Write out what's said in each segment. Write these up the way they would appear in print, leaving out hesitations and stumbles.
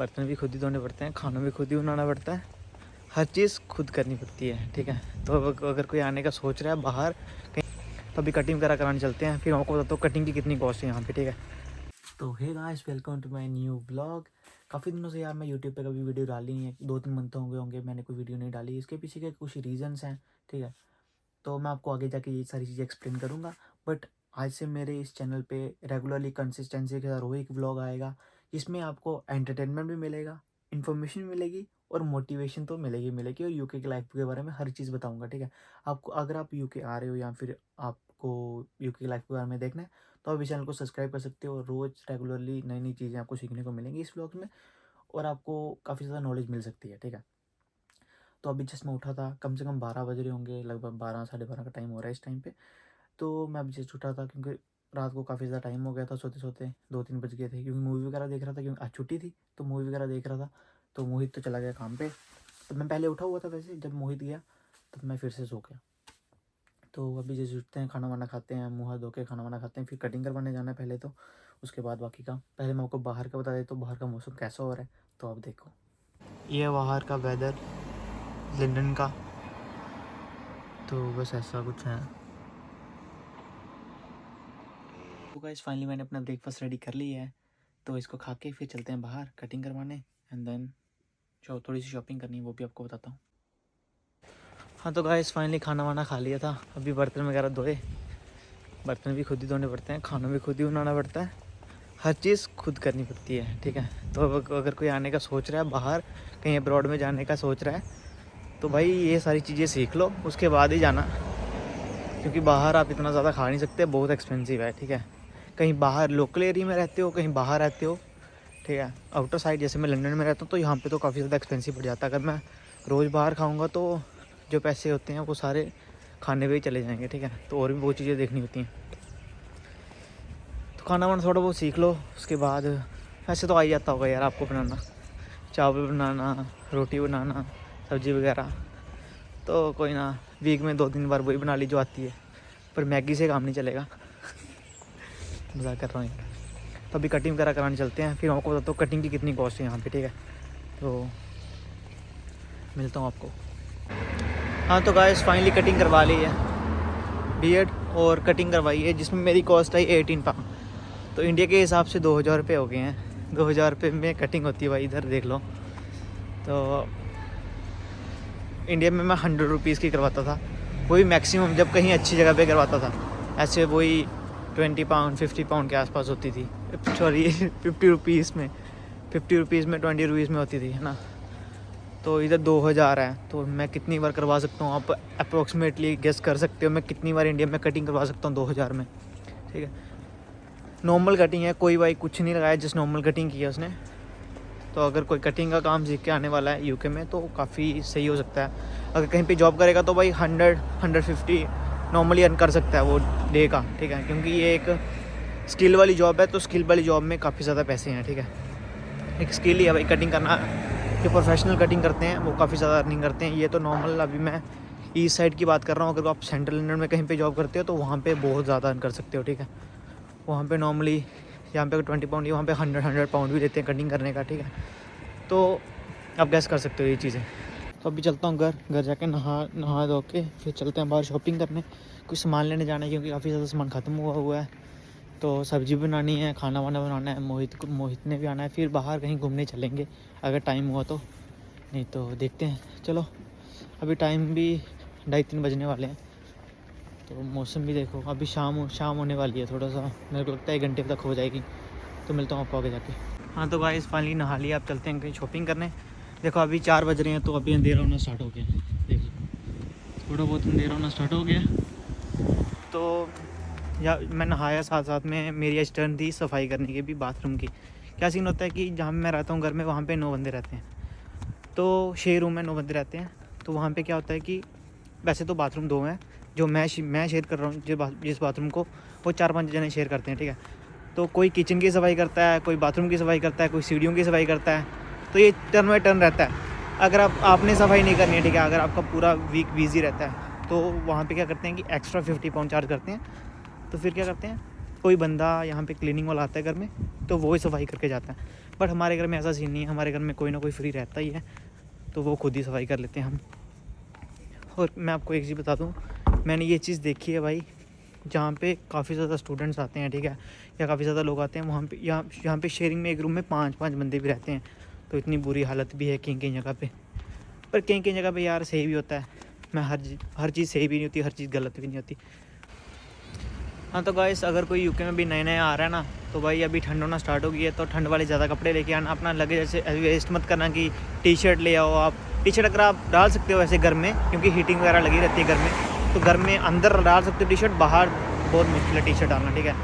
बर्तन भी खुद ही धोने पड़ते हैं, खाना भी खुद ही बनाना पड़ता है, हर चीज़ खुद करनी पड़ती है। ठीक है, तो अगर कोई आने का सोच रहा है बाहर कहीं, तो अभी कटिंग वगैरह कराने चलते हैं। फिर आपको बताता हूँ कटिंग की कितनी कॉस्ट है यहाँ पे। ठीक है, तो hey guys, welcome to my new blog. काफ़ी दिनों से यार मैं यूट्यूब पे कभी वीडियो डाली नहीं है, 2-3 मंथ होंगे मैंने कोई वीडियो नहीं डाली। इसके पीछे के कुछ रीजंस हैं। ठीक है, तो मैं आपको आगे जाके ये सारी चीज़ें एक्सप्लेन करूँगा। बट आज से मेरे इस चैनल पे रेगुलरली कंसिस्टेंसी के साथ रोज़ एक व्लॉग आएगा, जिसमें आपको एंटरटेनमेंट भी मिलेगा, इन्फॉर्मेशन मिलेगी और मोटिवेशन तो मिलेगी और यूके की लाइफ के बारे में हर चीज़ बताऊंगा। ठीक है, आपको अगर आप यूके आ रहे हो या फिर आपको यूके की लाइफ के बारे में देखना है, तो आप इस चैनल को सब्सक्राइब कर सकते हो। रोज़ रेगुलरली नई नई चीज़ें आपको सीखने को मिलेंगी इस व्लॉग में और आपको काफ़ी ज़्यादा नॉलेज मिल सकती है। ठीक है, तो अभी जस्ट मैं उठा था, कम से कम 12 बज रहे होंगे, लगभग 12 साढ़े 12 का टाइम हो रहा है इस टाइम पे। तो मैं अभी जस्ट उठा था क्योंकि रात को काफ़ी ज़्यादा टाइम हो गया था, सोते सोते 2-3 बज गए थे, क्योंकि मूवी वगैरह देख रहा था, क्योंकि आज छुट्टी थी तो मूवी वगैरह देख रहा था। तो मोहित तो चला गया काम पे, तो मैं पहले उठा हुआ था। वैसे जब मोहित गया तब मैं फिर से सो गया। तो अभी जैसे उठते हैं, खाना वाना खाते हैं, मुँह हाथ धो के खाना वाना खाते हैं, फिर कटिंग करवाने जाना है पहले तो, उसके बाद बाकी का। पहले मैं आपको बाहर का बता देता हूँ, बाहर का मौसम कैसा हो रहा है। तो आप देखो, ये बाहर का वेदर लंदन का, तो बस ऐसा कुछ है। तो गाइस फाइनली मैंने अपना ब्रेकफास्ट रेडी कर लिया है, तो इसको खा के फिर चलते हैं बाहर कटिंग करवाने एंड देन जो थोड़ी सी शॉपिंग करनी है वो भी आपको बताता हूँ। हाँ, तो गाइस फाइनली खाना वाना खा लिया था, अभी बर्तन वगैरह धोए। बर्तन भी खुद ही धोने पड़ते हैं, खाना भी खुद ही बनाना पड़ता है, हर चीज़ खुद करनी पड़ती है। ठीक है, तो अगर कोई आने का सोच रहा है बाहर कहीं अब्रॉड में जाने का सोच रहा है, तो भाई ये सारी चीज़ें सीख लो, उसके बाद ही जाना, क्योंकि बाहर आप इतना ज़्यादा खा नहीं सकते, बहुत एक्सपेंसिव है। ठीक है, कहीं बाहर लोकल एरिया में रहते हो, कहीं बाहर रहते हो, ठीक है, आउटर साइड जैसे मैं लंदन में रहता हूँ, तो यहाँ पे तो काफ़ी ज़्यादा एक्सपेंसिव पड़ जाता है। अगर मैं रोज़ बाहर खाऊँगा तो जो पैसे होते हैं वो सारे खाने पे ही चले जाएंगे। ठीक है, तो और भी बहुत चीज़ें देखनी होती हैं, तो खाना वाना थोड़ा बहुत सीख लो। उसके बाद वैसे तो आ ही जाता होगा यार आपको बनाना, चावल बनाना, रोटी बनाना, सब्ज़ी वगैरह, तो कोई ना, वीक में 2-3 बार वही बना ली जो आती है, पर मैगी से काम नहीं चलेगा। मज़ाक कर रहा हूँ यार। तो अभी कटिंग वगैरह कराने चलते हैं, फिर आपको बताता हूँ कटिंग की कितनी कॉस्ट है यहाँ पे। ठीक है, तो मिलता हूँ आपको। हाँ, तो गाइस फाइनली कटिंग करवा ली है, बियर्ड और कटिंग करवाई है, जिसमें मेरी कॉस्ट आई 18 पाउंड। तो इंडिया के हिसाब से 2000 रुपये हो गए हैं। 2000 रुपये में कटिंग होती है भाई, इधर देख लो। तो इंडिया में मैं 100 रुपीज़ की करवाता था, वही मैक्सिमम जब कहीं अच्छी जगह पे करवाता था। ऐसे वही 20 पाउंड 50 पाउंड के आसपास होती थी, सॉरी 50 रुपीज़ में 20 रुपीज़ में होती थी, है ना। तो इधर 2000 है, तो मैं कितनी बार करवा सकता हूँ, आप अप्रोक्सीमेटली गेस कर सकते हो मैं कितनी बार इंडिया में कटिंग करवा सकता हूँ 2000 में। ठीक है, नॉर्मल कटिंग है, कोई भाई कुछ नहीं लगाया, जस्ट नॉर्मल कटिंग की है उसने। तो अगर कोई कटिंग का काम सीख के आने वाला है यूके में, तो काफ़ी सही हो सकता है। अगर कहीं पे जॉब करेगा तो भाई 100-150 नॉर्मली अर्न कर सकता है वो डे का। ठीक है, क्योंकि ये एक स्किल वाली जॉब है, तो स्किल वाली जॉब में काफ़ी ज़्यादा पैसे हैं। ठीक है, एक स्किल ही है भाई कटिंग करना। जो प्रोफेशनल कटिंग करते हैं वो काफ़ी ज़्यादा अर्निंग करते हैं, ये तो नॉर्मल। अभी मैं ईस्ट साइड की बात कर रहा हूँ, अगर आप सेंट्रल लंदन में कहीं पे जॉब करते हो तो वहाँ पे बहुत ज़्यादा अर्न कर सकते हो। ठीक है, वहाँ पे नॉर्मली यहाँ पे 20 पाउंड, वहाँ पे 100 पाउंड भी देते हैं कटिंग करने का। ठीक है, तो आप गैस कर सकते हो ये चीज़ें। तो अभी चलता हूँ घर जाके नहा धो के फिर चलते हैं बाहर शॉपिंग करने, कुछ सामान लेने जाना है, क्योंकि काफ़ी ज़्यादा सामान ख़त्म हुआ है। तो सब्ज़ी बनानी है, खाना वाना बनाना है, मोहित ने भी आना है, फिर बाहर कहीं घूमने चलेंगे अगर टाइम हुआ तो, नहीं तो देखते हैं। चलो, अभी टाइम भी 2:30-3 बजने वाले हैं, तो मौसम भी देखो, अभी शाम होने वाली है, थोड़ा सा मेरे को लगता है 1 घंटे तक हो जाएगी। तो मिलता हूँ आपको आगे जाके। हाँ, तो गाइस फाइनली नहा लिया, आप चलते हैं कहीं शॉपिंग करने। देखो अभी 4 बज रहे हैं, तो अभी अंधेरा होना स्टार्ट हो गया, देखिए थोड़ा बहुत अंधेरा होना स्टार्ट हो गया। तो या मैं नहाया, साथ साथ में मेरी आज टर्न थी सफाई करने की भी, बाथरूम की। क्या सीन होता है कि जहाँ मैं रहता हूँ घर में, वहाँ पे 9 बंदे रहते हैं, तो 6 रूम में 9 बंदे रहते हैं। तो वहाँ पे क्या होता है कि वैसे तो बाथरूम 2 हैं, जो मैं शेयर कर रहा हूँ, जिस बाथरूम को वो 4-5 जने शेयर करते हैं। ठीक है, तो कोई किचन की सफाई करता है, कोई बाथरूम की सफाई करता है, कोई सीढ़ियों की सफाई करता है, तो ये टर्न बाई टर्न रहता है। अगर आपने सफाई नहीं करनी है, ठीक है, अगर आपका पूरा वीक बिजी रहता है, तो वहाँ पे क्या करते हैं कि एक्स्ट्रा 50 पाउंड चार्ज करते हैं। तो फिर क्या करते हैं कोई बंदा यहाँ पे क्लीनिंग वाला आता है घर में तो वो ही सफाई करके जाता है। बट हमारे घर में ऐसा सीन नहीं है, हमारे घर में कोई ना कोई फ्री रहता ही है, तो वो खुद ही सफाई कर लेते हैं हम। और मैं आपको एक चीज़ बता दूँ, मैंने ये चीज़ देखी है भाई, जहाँ पे काफ़ी ज़्यादा स्टूडेंट्स आते हैं, ठीक है, या काफ़ी ज़्यादा लोग आते हैं, वहाँ पे यहाँ पे शेयरिंग में एक रूम में 5-5 बंदे भी रहते हैं, तो इतनी बुरी हालत भी है कहीं कहीं जगह पे। पर कहीं कहीं जगह पे यार सही भी होता है। मैं हर चीज़ सही भी नहीं होती, हर चीज़ गलत भी नहीं होती। हाँ तो गाइस, अगर कोई यूके में भी नए नए आ रहा है ना, तो भाई अभी ठंड होना स्टार्ट हो गई है, तो ठंड वाले ज़्यादा कपड़े लेके आना, अपना लगेज ऐसे वेस्ट मत करना कि टी शर्ट ले आओ। आप टी शर्ट अगर आप डाल सकते हो वैसे घर में, क्योंकि हीटिंग वगैरह लगी रहती है घर में, तो घर में अंदर डाल सकते हो टी शर्ट, बाहर बहुत मुश्किल है टी शर्ट डालना, ठीक है।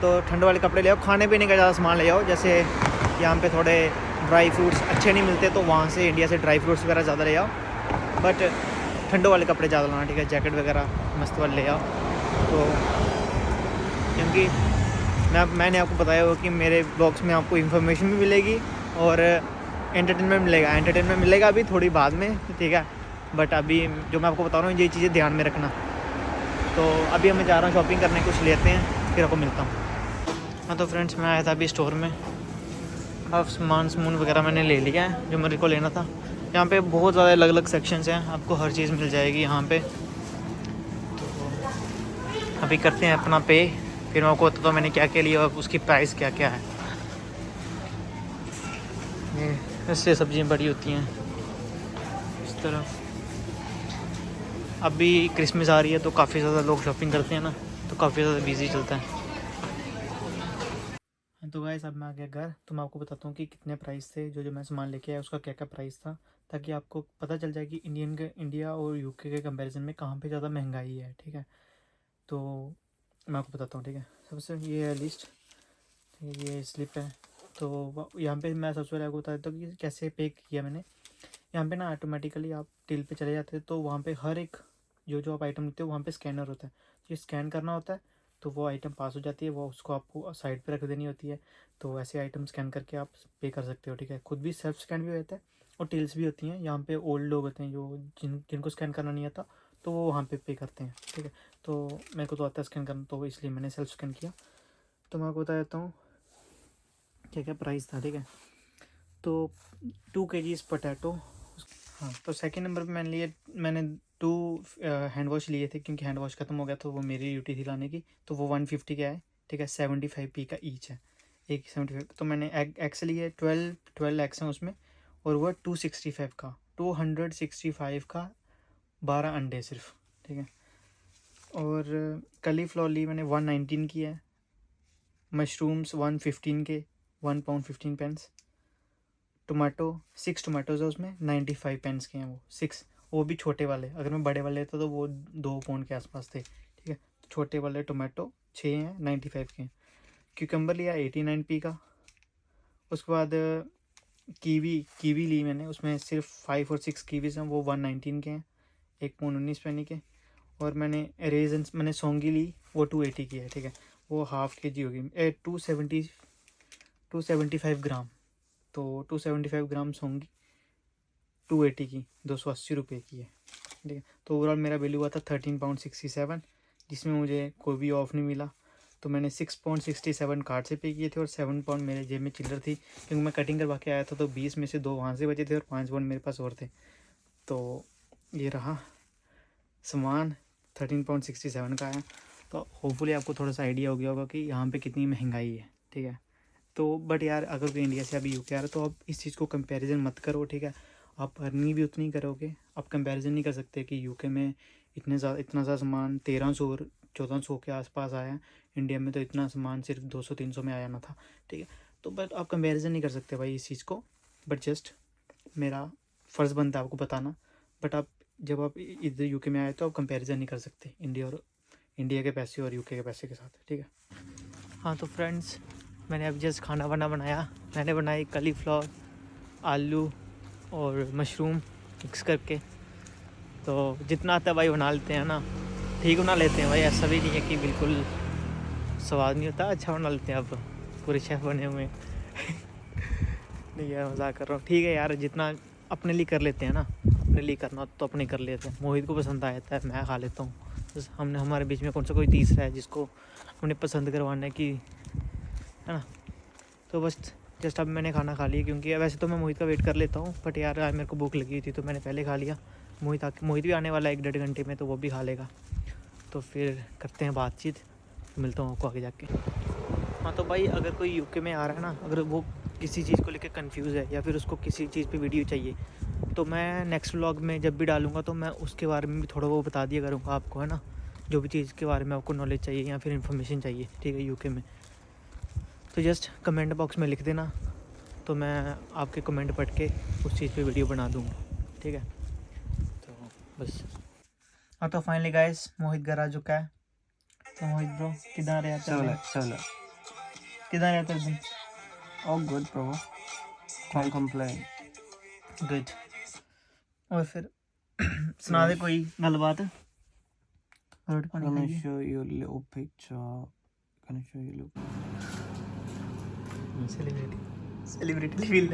तो ठंड वाले कपड़े ले आओ, खाने पीने का ज़्यादा सामान ले आओ, जैसे यहाँ पे थोड़े ड्राई फ्रूट्स अच्छे नहीं मिलते, तो वहाँ से इंडिया से ड्राई फ्रूट्स वगैरह ज़्यादा ले आओ, बट ठंडों वाले कपड़े ज़्यादा लाना, ठीक है। जैकेट वगैरह मस्त वाले ले आओ। तो क्योंकि मैंने आपको बताया हो कि मेरे ब्लॉग्स में आपको इन्फॉर्मेशन भी मिलेगी और एंटरटेनमेंट मिलेगा। एंटरटेनमेंट मिलेगा अभी थोड़ी बाद में, ठीक है, बट अभी जो मैं आपको बता रहा हूँ ये चीज़ें ध्यान में रखना। तो अभी मैं जा रहा हूँ शॉपिंग करने, कुछ लेते हैं, फिर आपको मिलता हूँ। हाँ तो फ्रेंड्स, मैं आया था अभी स्टोर में, अब सामान वगैरह मैंने ले लिया है जो मेरे को लेना था। यहाँ पे बहुत ज़्यादा अलग अलग सेक्शंस हैं, आपको हर चीज़ मिल जाएगी यहाँ पे। तो अभी करते हैं अपना पे, फिर मैं आपको बताता हूँ मैंने क्या क्या लिया और उसकी प्राइस क्या क्या है। ये ऐसे सब्जियाँ बड़ी होती हैं इस तरह। अभी क्रिसमस आ रही है तो काफ़ी ज़्यादा लोग शॉपिंग करते हैं ना, तो काफ़ी ज़्यादा बिजी चलता है। तो गाइस, अब मैं आ गया घर, तो मैं आपको बताता हूँ कि कितने प्राइस थे, जो मैं सामान लेके आया उसका क्या क्या प्राइस था, ताकि आपको पता चल जाए कि इंडिया और यूके के कंपैरिजन में कहाँ पे ज़्यादा महंगाई है, ठीक है। तो मैं आपको बताता हूँ, ठीक है। सबसे ये है लिस्ट, ठीक है, ये स्लिप है। तो यहाँ पे मैं सबसे पहले आपको बता देता हूँ कि कैसे पे किया मैंने। यहाँ पे ना ऑटोमेटिकली आप टिल पे चले जाते हैं, तो वहाँ पे हर एक जो आप आइटम लेते हो वहाँ पे स्कैनर होता है, जो स्कैन करना होता है, तो वो आइटम पास हो जाती है, वो उसको आपको साइड पे रख देनी होती है। तो ऐसे आइटम स्कैन करके आप पे कर सकते हो, ठीक है। खुद भी सेल्फ स्कैन भी होता है और टिल्स भी होती हैं। यहाँ पे ओल्ड लोग होते हैं जो जिनको स्कैन करना नहीं आता, तो वो वहाँ पे करते हैं, ठीक है। तो मेरे को तो आता है स्कैन करना, तो इसलिए मैंने सेल्फ स्कैन किया। तो मैं आपको बता देता हूँ क्या क्या प्राइस था, ठीक है। तो 2 kg पोटैटो, हाँ। तो सेकंड नंबर पे मैंने 2 हैंड वॉश लिए थे, क्योंकि हैंड वॉश ख़त्म हो गया, तो वो मेरी ड्यूटी थी लाने की। तो वो 150 का है, ठीक है। 75p का ईच है, एक 75। तो मैंने एक्स लिए 12 एक्स हैं उसमें, और वो 265 का 12 अंडे सिर्फ, ठीक है। और कलीफ्लावर ली मैंने 119 की है। मशरूम्स 115 के, 1 pound 15 pence। टोमेटो 6 टोमेटोज़ है उसमें, 95 pence के हैं वो 6, वो भी छोटे वाले। अगर मैं बड़े वाले लेता तो वो 2 pound के आसपास थे, ठीक है। छोटे वाले टोमेटो 6 हैं, 95 के हैं। क्यूकम्बर लिया 89p का। उसके बाद कीवी ली मैंने, उसमें सिर्फ 5 और 6 कीवीज़ हैं, वो 119 के हैं, 1 pound 19 penny के। और मैंने रेजन्स मैंने सौंगी ली, वो 280 की है, ठीक है। वो हाफ़ kg होगी, 275 ग्राम। तो 275 ग्राम सौंगी 280 की, 280 रुपये की है, ठीक है। तो ओवरऑल मेरा बिल हुआ था 13 pound 67, जिसमें मुझे कोई भी ऑफ़ नहीं मिला। तो मैंने 6 pound 67 कार्ड से पे किए थे और 7 pound मेरे जेब में चिल्लर थी, क्योंकि मैं कटिंग करवा के आया था। तो 20 में से 2 वहाँ से बचे थे और 5 pound मेरे पास और थे। तो ये रहा सामान, 13 pound 67 का है। तो होपफुली आपको थोड़ा सा आइडिया हो गया होगा कि यहाँ पे कितनी महंगाई है, ठीक है। तो बट यार, अगर कोई इंडिया से अभी यूके आ रहा है, तो आप इस चीज़ को कंपैरिजन मत करो, ठीक है। आप अर्निंग भी उतनी करोगे, आप कंपैरिजन नहीं कर सकते कि यूके में इतना ज़्यादा सामान 1300 और 1400 के आसपास आया है, इंडिया में तो इतना सामान सिर्फ 200-300 में आया ना था, ठीक है। तो बट आप कंपैरिजन नहीं कर सकते भाई इस चीज़ को, बट जस्ट मेरा फ़र्ज़ बनता है आपको बताना। बट आप जब आप इधर यूके में आए तो आप कंपैरिजन नहीं कर सकते इंडिया के पैसे और यूके के पैसे के साथ, ठीक है। हाँ तो फ्रेंड्स, मैंने अब जस्ट खाना बनाया। मैंने बनाई कलीफ्लावर, आलू और मशरूम मिक्स करके। तो जितना आता है भाई बना लेते हैं ना, ठीक बना लेते हैं भाई, ऐसा भी नहीं है कि बिल्कुल स्वाद नहीं होता, अच्छा बना लेते हैं। अब पूरे शेफ़ बने हुए नहीं यार, मजाक कर रहा हूँ, ठीक है यार। जितना अपने लिए कर लेते हैं ना, अपने लिए करना तो अपने कर लेते हैं। मोहित को पसंद आ जाता है, मैं खा लेता हूँ, बस हमने हमारे बीच में कौन सा कोई तीसरा है जिसको हमने पसंद करवाना है कि, है ना। तो बस जस्ट अब मैंने खाना खा लिया, क्योंकि वैसे तो मैं मोहित का वेट कर लेता हूँ, बट यार आज मेरे को भूख लगी थी तो मैंने पहले खा लिया। मोहित भी आने वाला है 1-1.5 घंटे में, तो वो भी खा लेगा। तो फिर करते हैं बातचीत, मिलता हूँ आपको आगे जाके। हाँ तो भाई, अगर कोई यूके में आ रहा है ना, अगर वो किसी चीज़ को लेकर कंफ्यूज है या फिर उसको किसी चीज़ पे वीडियो चाहिए, तो मैं नेक्स्ट व्लॉग में जब भी डालूँगा तो मैं उसके बारे में भी थोड़ा वो बता दिया करूँगा आपको, है ना। जो भी चीज़ के बारे में आपको नॉलेज चाहिए या फिर इन्फॉर्मेशन चाहिए, ठीक है, यूके में, तो जस्ट कमेंट बॉक्स में लिख देना, तो मैं आपके कमेंट पढ़ के उस चीज़ पे वीडियो बना दूँगा, ठीक है। तो बस, हाँ तो फाइनली गाइस मोहित घर आ चुका है। तो मोहित ब्रो किधर रहे Solo. किधर रहते दिन? All good, bro. Can't complain. Good. और फिर सुना दे कोई गलबात। रोटी पानी Gonna खाइए। show you a little picture. Celebrity feel.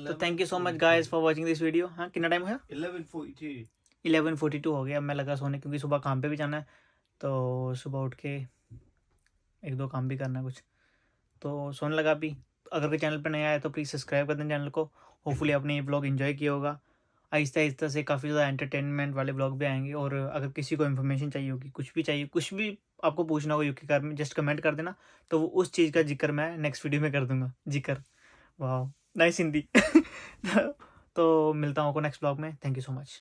तो thank you so much guys for watching this video. हाँ कितना टाइम है? 11:42 हो गया। अब मैं लगा सोने, क्योंकि सुबह काम पे भी जाना है, तो सुबह उठ के 1-2 काम भी करना है कुछ, तो सोने लगा अभी। अगर कोई चैनल पर नया है तो प्लीज़ सब्सक्राइब कर दें चैनल को। होपफुली आपने ये ब्लॉग एंजॉय किया होगा। आहिस्ता आहिस्ता से काफ़ी ज़्यादा एंटरटेनमेंट वाले ब्लॉग भी आएंगे, और अगर किसी को इन्फॉर्मेशन चाहिए होगी, कुछ भी आपको पूछना होगा यूके के बारे में, जस्ट कमेंट कर देना, तो वो उस चीज़ का जिक्र मैं नेक्स्ट वीडियो में कर दूंगा। जिक्र, वाह नाइस हिंदी। तो मिलता हूँ आपको नेक्स्ट ब्लॉग में। Thank you so much.